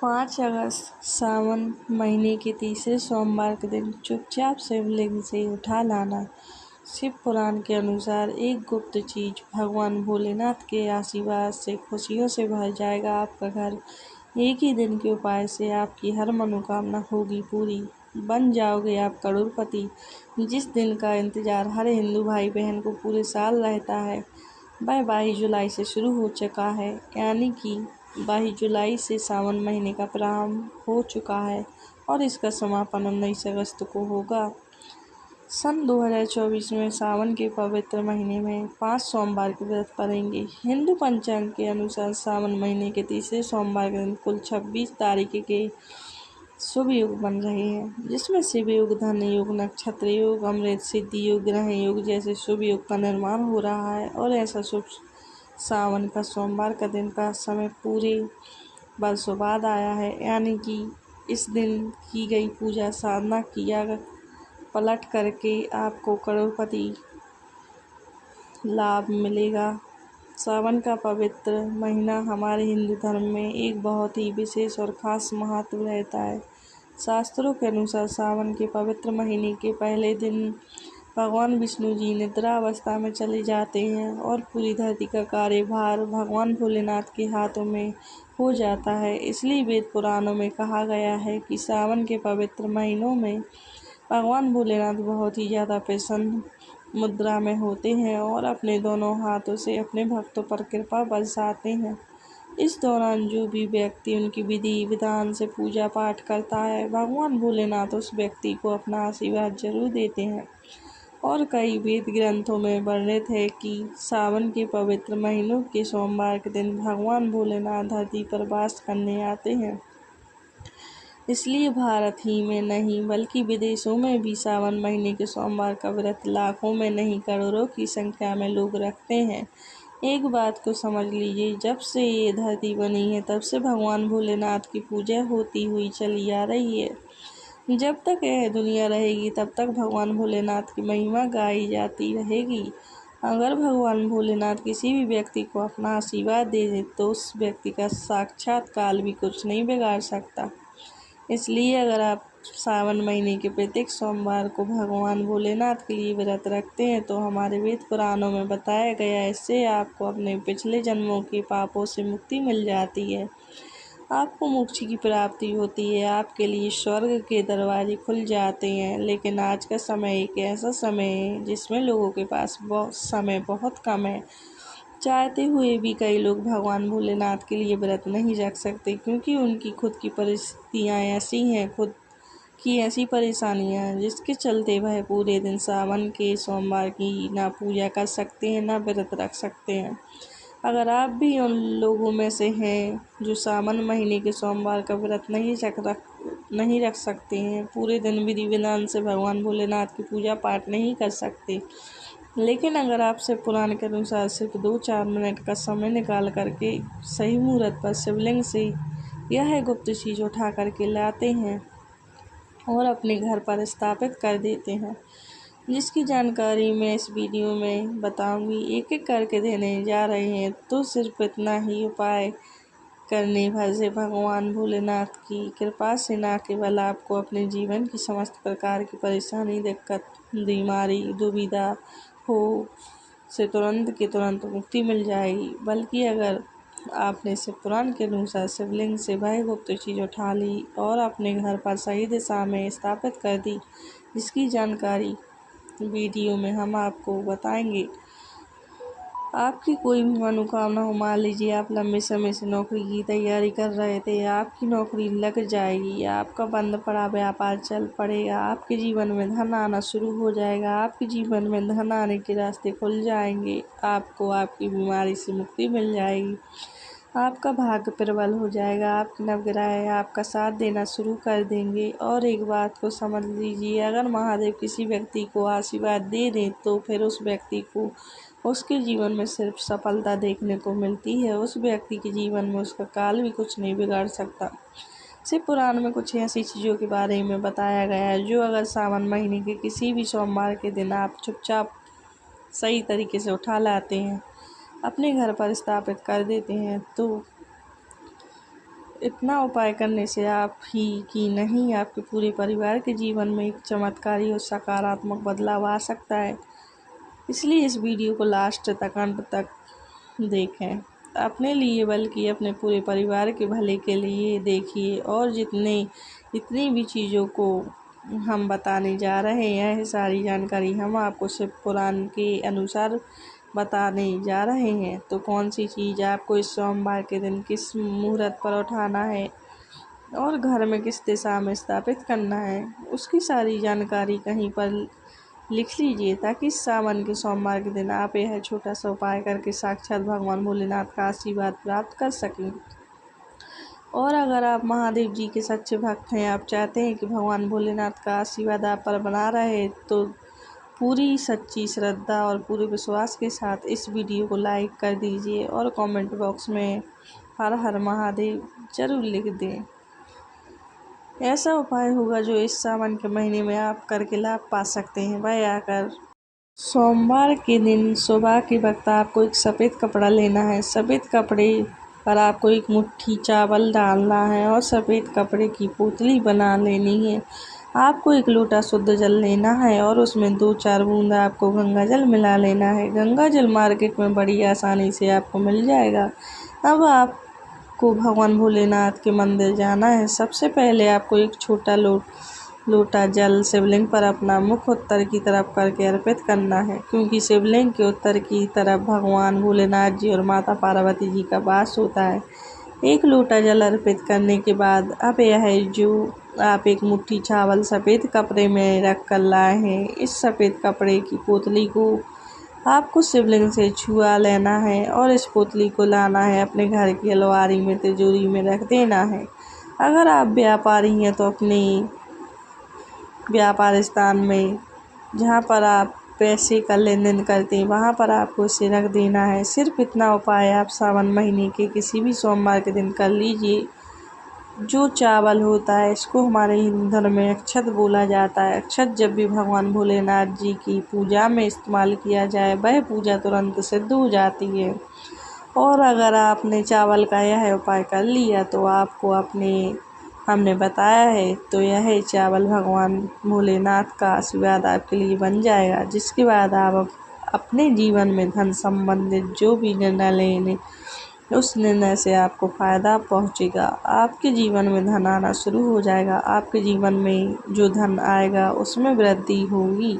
5 अगस्त सावन महीने के तीसरे सोमवार के दिन चुपचाप शिवलिंग से उठा लाना। शिव पुराण के अनुसार एक गुप्त चीज भगवान भोलेनाथ के आशीर्वाद से खुशियों से भर जाएगा आपका घर। एक ही दिन के उपाय से आपकी हर मनोकामना होगी पूरी, बन जाओगे आप करोड़पति। जिस दिन का इंतजार हर हिंदू भाई बहन को पूरे साल रहता है वह 22 जुलाई से शुरू हो चुका है, यानी कि 22 जुलाई से सावन महीने का प्रारंभ हो चुका है और इसका समापन 19 अगस्त को होगा। सन 2024 में सावन के पवित्र महीने में 5 सोमवार के व्रत पड़ेंगे। हिंदू पंचांग के अनुसार सावन महीने के तीसरे सोमवार के दिन कुल 26 तारीख के शुभ योग बन रहे हैं, जिसमें शिव योग, धन योग, नक्षत्र योग, अमृत सिद्धि योग, ग्रह योग जैसे शुभ योग का निर्माण हो रहा है। और ऐसा शुभ सावन का सोमवार का दिन का समय पूरे वर्षों बाद आया है, यानी कि इस दिन की गई पूजा साधना किया पलट करके आपको करोड़पति लाभ मिलेगा। सावन का पवित्र महीना हमारे हिंदू धर्म में एक बहुत ही विशेष और खास महत्व रहता है। शास्त्रों के अनुसार सावन के पवित्र महीने के पहले दिन भगवान विष्णु जी निद्रा अवस्था में चले जाते हैं और पूरी धरती का कार्यभार भगवान भोलेनाथ के हाथों में हो जाता है। इसलिए वेद पुराणों में कहा गया है कि सावन के पवित्र महीनों में भगवान भोलेनाथ बहुत ही ज़्यादा प्रसन्न मुद्रा में होते हैं और अपने दोनों हाथों से अपने भक्तों पर कृपा बरसाते हैं। इस दौरान जो भी व्यक्ति उनकी विधि विधान से पूजा पाठ करता है, भगवान भोलेनाथ उस व्यक्ति को अपना आशीर्वाद जरूर देते हैं। और कई वेद ग्रंथों में वर्णित है कि सावन के पवित्र महीनों के सोमवार के दिन भगवान भोलेनाथ धरती पर वास करने आते हैं। इसलिए भारत ही में नहीं बल्कि विदेशों में भी सावन महीने के सोमवार का व्रत लाखों में नहीं करोड़ों की संख्या में लोग रखते हैं। एक बात को समझ लीजिए, जब से ये धरती बनी है तब से भगवान भोलेनाथ की पूजा होती हुई चली आ रही है। जब तक यह दुनिया रहेगी तब तक भगवान भोलेनाथ की महिमा गाई जाती रहेगी। अगर भगवान भोलेनाथ किसी भी व्यक्ति को अपना आशीर्वाद दे दे तो उस व्यक्ति का साक्षात काल भी कुछ नहीं बिगाड़ सकता। इसलिए अगर आप सावन महीने के प्रत्येक सोमवार को भगवान भोलेनाथ के लिए व्रत रखते हैं तो हमारे वेद पुराणों में बताया गया है, इससे आपको अपने पिछले जन्मों के पापों से मुक्ति मिल जाती है, आपको मोक्ष की प्राप्ति होती है, आपके लिए स्वर्ग के दरवाजे खुल जाते हैं। लेकिन आज का समय एक ऐसा समय है जिसमें लोगों के पास समय बहुत कम है। चाहते हुए भी कई लोग भगवान भोलेनाथ के लिए व्रत नहीं रख सकते, क्योंकि उनकी खुद की परिस्थितियाँ ऐसी हैं, खुद की ऐसी परेशानियाँ हैं, जिसके चलते वह पूरे दिन सावन के सोमवार की ना पूजा कर सकते हैं ना व्रत रख सकते हैं। अगर आप भी उन लोगों में से हैं जो सावन महीने के सोमवार का व्रत नहीं रख सकते हैं, पूरे दिन विधि विधान से भगवान भोलेनाथ की पूजा पाठ नहीं कर सकते, लेकिन अगर आप शिव पुराण के अनुसार सिर्फ 2-4 मिनट का समय निकाल करके सही मुहूर्त पर शिवलिंग से यह गुप्त चीज़ उठा करके लाते हैं और अपने घर पर स्थापित कर देते हैं, जिसकी जानकारी मैं इस वीडियो में बताऊंगी, एक एक करके देने जा रहे हैं। तो सिर्फ इतना ही उपाय करने भर से भगवान भोलेनाथ की कृपा से न केवल आपको अपने जीवन की समस्त प्रकार की परेशानी, दिक्कत, बीमारी, दुविधा हो से तुरंत की तुरंत मुक्ति मिल जाएगी, बल्कि अगर आपने शिव पुराण के अनुसार शिवलिंग से वह गुप्त चीज उठा ली और अपने घर पर सही दिशा में स्थापित कर दी, जिसकी जानकारी वीडियो में हम आपको बताएंगे। आपकी कोई भी मनोकामना हो, मान लीजिए आप लंबे समय से नौकरी की तैयारी कर रहे थे, आपकी नौकरी लग जाएगी, आपका बंद पड़ा व्यापार चल पड़ेगा, आपके जीवन में धन आना शुरू हो जाएगा, आपके जीवन में धन आने के रास्ते खुल जाएंगे, आपको आपकी बीमारी से मुक्ति मिल जाएगी, आपका भाग्य प्रबल हो जाएगा, आपके नवग्रह आपका साथ देना शुरू कर देंगे। और एक बात को समझ लीजिए, अगर महादेव किसी व्यक्ति को आशीर्वाद दे दें तो फिर उस व्यक्ति को उसके जीवन में सिर्फ सफलता देखने को मिलती है, उस व्यक्ति के जीवन में उसका काल भी कुछ नहीं बिगाड़ सकता। शिव पुराण में कुछ ऐसी चीज़ों के बारे में बताया गया है जो अगर सावन महीने के किसी भी सोमवार के दिन आप चुपचाप सही तरीके से उठा लाते हैं, अपने घर पर स्थापित कर देते हैं, तो इतना उपाय करने से आप ही की नहीं, आपके पूरे परिवार के जीवन में एक चमत्कारी और सकारात्मक बदलाव आ सकता है। इसलिए इस वीडियो को लास्ट तक, अंत तक देखें। अपने लिए बल्कि अपने पूरे परिवार के भले के लिए देखिए। और जितनी भी चीज़ों को हम बताने जा रहे हैं, यह सारी जानकारी हम आपको शिव पुराण के अनुसार बताने जा रहे हैं। तो कौन सी चीज़ आपको इस सोमवार के दिन किस मुहूर्त पर उठाना है और घर में किस दिशा में स्थापित करना है, उसकी सारी जानकारी कहीं पर लिख लीजिए, ताकि इस सावन के सोमवार के दिन आप यह छोटा सा उपाय करके साक्षात भगवान भोलेनाथ का आशीर्वाद प्राप्त कर सकें। और अगर आप महादेव जी के सच्चे भक्त हैं, आप चाहते हैं कि भगवान भोलेनाथ का आशीर्वाद आप पर बना रहे, तो पूरी सच्ची श्रद्धा और पूरे विश्वास के साथ इस वीडियो को लाइक कर दीजिए और कमेंट बॉक्स में हर हर महादेव जरूर लिख दें। ऐसा उपाय होगा जो इस सावन के महीने में आप करके लाभ पा सकते हैं। वह आकर सोमवार के दिन सुबह के वक्त आपको एक सफ़ेद कपड़ा लेना है। सफ़ेद कपड़े पर आपको एक मुट्ठी चावल डालना है और सफ़ेद कपड़े की पोतली बना लेनी है। आपको एक लोटा शुद्ध जल लेना है और उसमें 2-4 बूंद आपको गंगा जल मिला लेना है। गंगा जल मार्केट में बड़ी आसानी से आपको मिल जाएगा। अब आपको भगवान भोलेनाथ के मंदिर जाना है। सबसे पहले आपको एक छोटा लोटा जल शिवलिंग पर अपना मुख उत्तर की तरफ करके अर्पित करना है, क्योंकि शिवलिंग के उत्तर की तरफ भगवान भोलेनाथ जी और माता पार्वती जी का वास होता है। एक लोटा जल अर्पित करने के बाद अब यह जो आप एक मुट्ठी चावल सफ़ेद कपड़े में रख कर लाए हैं, इस सफ़ेद कपड़े की पोतली को आपको शिवलिंग से छुआ लेना है और इस पोतली को लाना है अपने घर की अलमारी में, तिजोरी में रख देना है। अगर आप व्यापारी हैं तो अपने व्यापार स्थान में, जहाँ पर आप पैसे का लेन देन करते हैं, वहाँ पर आपको इसे रख देना है। सिर्फ इतना उपाय आप सावन महीने के किसी भी सोमवार के दिन कर लीजिए। जो चावल होता है, इसको हमारे हिंदू धर्म में अक्षत बोला जाता है। अक्षत जब भी भगवान भोलेनाथ जी की पूजा में इस्तेमाल किया जाए, वह पूजा तुरंत सिद्ध हो जाती है। और अगर आपने चावल का यह उपाय कर लिया तो आपको हमने बताया है, तो यह चावल भगवान भोलेनाथ का आशीर्वाद आपके लिए बन जाएगा, जिसके बाद आप अपने जीवन में धन संबंधित जो भी निर्णय लेने, उस निर्णय से आपको फ़ायदा पहुंचेगा। आपके जीवन में धन आना शुरू हो जाएगा। आपके जीवन में जो धन आएगा उसमें वृद्धि होगी।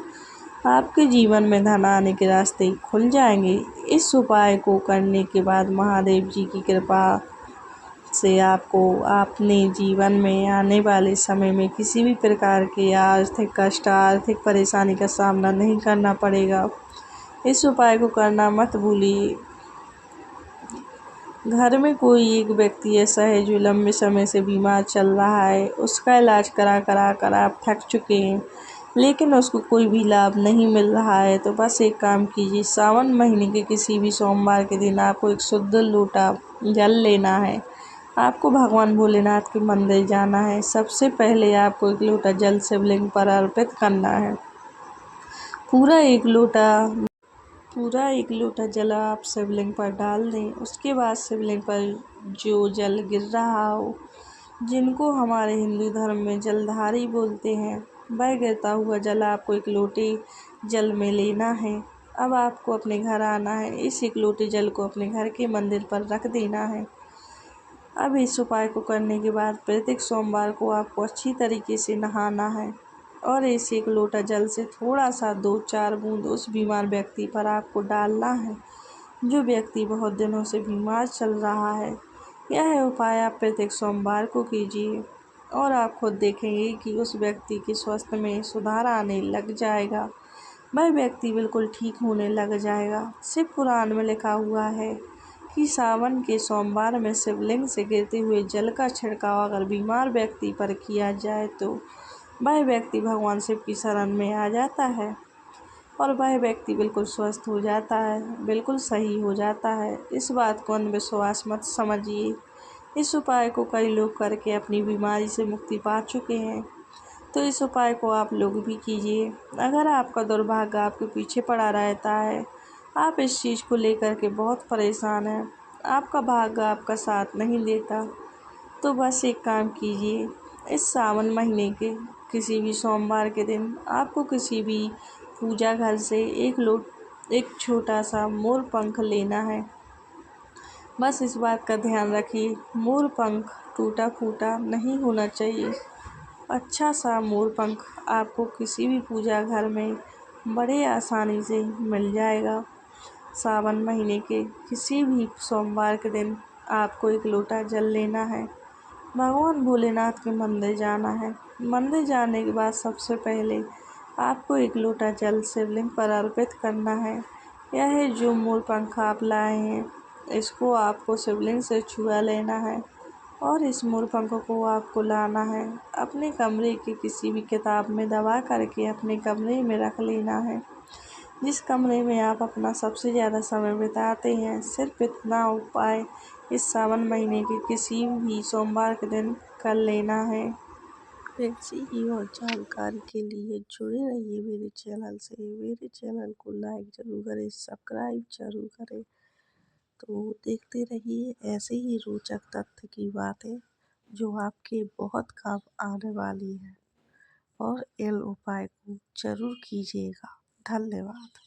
आपके जीवन में धन आने के रास्ते खुल जाएंगे। इस उपाय को करने के बाद महादेव जी की कृपा से आपको अपने जीवन में आने वाले समय में किसी भी प्रकार के आर्थिक कष्ट, आर्थिक परेशानी का सामना नहीं करना पड़ेगा। इस उपाय को करना मत भूलिए। घर में कोई एक व्यक्ति ऐसा है जो लंबे समय से बीमार चल रहा है, उसका इलाज करा कर आप थक चुके हैं, लेकिन उसको कोई भी लाभ नहीं मिल रहा है, तो बस एक काम कीजिए। सावन महीने के किसी भी सोमवार के दिन आपको एक शुद्ध लोटा जल लेना है। आपको भगवान भोलेनाथ के मंदिर जाना है। सबसे पहले आपको एक लोटा जल शिवलिंग पर अर्पित करना है। पूरा एक लोटा जल आप शिवलिंग पर डाल दें। उसके बाद शिवलिंग पर जो जल गिर रहा हो, जिनको हमारे हिंदू धर्म में जलधारी बोलते हैं, वह गिरता हुआ जल आपको एक लोटे जल में लेना है। अब आपको अपने घर आना है। इस एक लोटे जल को अपने घर के मंदिर पर रख देना है। अब इस उपाय को करने के बाद प्रत्येक सोमवार को आपको अच्छी तरीके से नहाना है और इस एक लोटा जल से थोड़ा सा 2-4 बूंद उस बीमार व्यक्ति पर आपको डालना है, जो व्यक्ति बहुत दिनों से बीमार चल रहा है। यह उपाय आप प्रत्येक सोमवार को कीजिए और आप खुद देखेंगे कि उस व्यक्ति के स्वास्थ्य में सुधार आने लग जाएगा। वह व्यक्ति बिल्कुल ठीक होने लग जाएगा। शिव पुराण में लिखा हुआ है कि सावन के सोमवार में शिवलिंग से गिरते हुए जल का छिड़काव अगर बीमार व्यक्ति पर किया जाए तो वह व्यक्ति भगवान शिव की शरण में आ जाता है और वह व्यक्ति बिल्कुल स्वस्थ हो जाता है, बिल्कुल सही हो जाता है। इस बात को अंधविश्वास मत समझिए। इस उपाय को कई लोग करके अपनी बीमारी से मुक्ति पा चुके हैं, तो इस उपाय को आप लोग भी कीजिए। अगर आपका दुर्भाग्य आपके पीछे पड़ा रहता है, आप इस चीज़ को लेकर के बहुत परेशान हैं, आपका भाग्य आपका साथ नहीं देता, तो बस एक काम कीजिए, इस सावन महीने के किसी भी सोमवार के दिन आपको किसी भी पूजा घर से एक छोटा सा मोर पंख लेना है। बस इस बात का ध्यान रखिए, मोर पंख टूटा फूटा नहीं होना चाहिए। अच्छा सा मोर पंख आपको किसी भी पूजा घर में बड़े आसानी से मिल जाएगा। सावन महीने के किसी भी सोमवार के दिन आपको एक लोटा जल लेना है। भगवान भोलेनाथ के मंदिर जाना है। मंदिर जाने के बाद सबसे पहले आपको एक लोटा जल शिवलिंग पर अर्पित करना है। यह जो मोर पंख आप लाए हैं, इसको आपको शिवलिंग से छुआ लेना है और इस मोर पंख को आपको लाना है, अपने कमरे की किसी भी किताब में दबा करके अपने कमरे में रख लेना है। जिस कमरे में आप अपना सबसे ज़्यादा समय बिताते हैं, सिर्फ इतना उपाय इस सावन महीने के किसी भी सोमवार के दिन कर लेना है। ऐसी ही और जानकारी के लिए जुड़े रहिए मेरे चैनल से। मेरे चैनल को लाइक ज़रूर करें, सब्सक्राइब ज़रूर करें। तो देखते रहिए ऐसे ही रोचक तथ्य की बातें जो आपके बहुत काम आने वाली है, और इन उपाय को ज़रूर कीजिएगा। धन्यवाद।